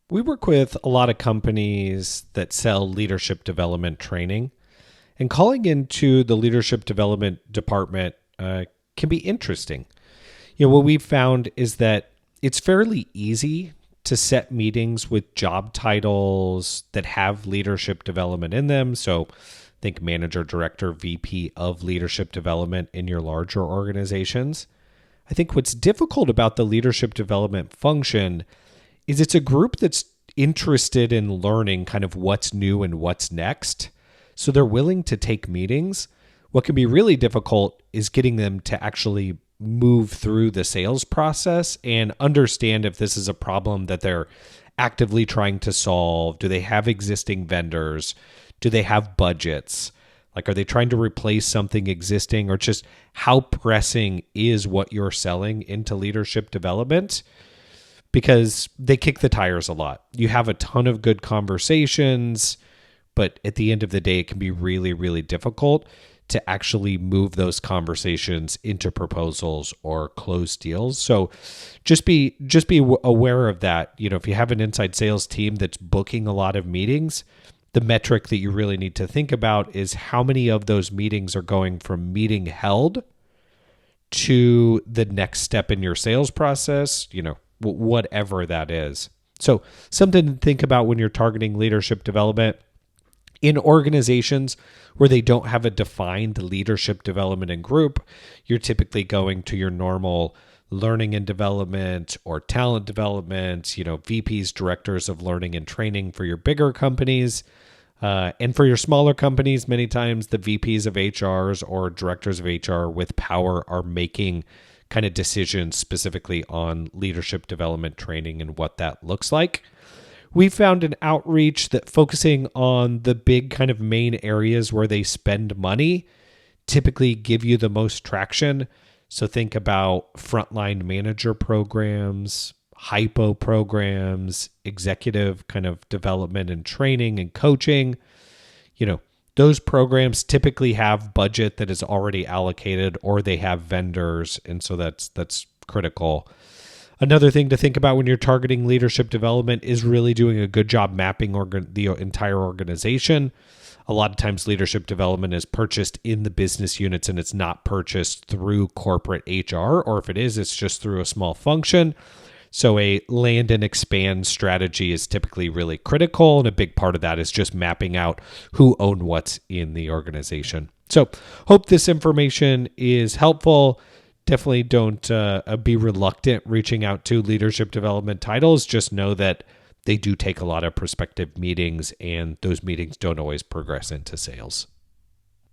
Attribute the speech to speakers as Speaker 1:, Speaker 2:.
Speaker 1: We work with a lot of companies that sell leadership development training, and calling into the leadership development department can be interesting. What we've found is that it's fairly easy to set meetings with job titles that have leadership development in them. So think manager, director, VP of leadership development in your larger organizations. I think what's difficult about the leadership development function is it's a group that's interested in learning kind of what's new and what's next. So they're willing to take meetings. What can be really difficult is getting them to actually move through the sales process and understand if this is a problem that they're actively trying to solve. Do they have existing vendors? Do they have budgets? Like, are they trying to replace something existing, or just how pressing is what you're selling into leadership development? Because they kick the tires a lot. You have a ton of good conversations, but at the end of the day, it can be really, really difficult to actually move those conversations into proposals or close deals. So just be aware of that. If you have an inside sales team that's booking a lot of meetings, the metric that you really need to think about is how many of those meetings are going from meeting held to the next step in your sales process, whatever that is. So something to think about when you're targeting leadership development. In organizations where they don't have a defined leadership development and group, you're typically going to your normal learning and development or talent development, VPs, directors of learning and training for your bigger companies. And for your smaller companies, many times the VPs of HRs or directors of HR with power are making kind of decisions specifically on leadership development training and what that looks like. We found an outreach that focusing on the big kind of main areas where they spend money typically give you the most traction. So think about frontline manager programs, hypo programs, executive kind of development and training and coaching. Those programs typically have budget that is already allocated, or they have vendors. And so that's critical. Another thing to think about when you're targeting leadership development is really doing a good job mapping the entire organization. A lot of times leadership development is purchased in the business units and it's not purchased through corporate HR, or if it is, it's just through a small function. So a land and expand strategy is typically really critical, and a big part of that is just mapping out who owns what's in the organization. So hope this information is helpful. Definitely don't be reluctant reaching out to leadership development titles. Just know that they do take a lot of prospective meetings, and those meetings don't always progress into sales.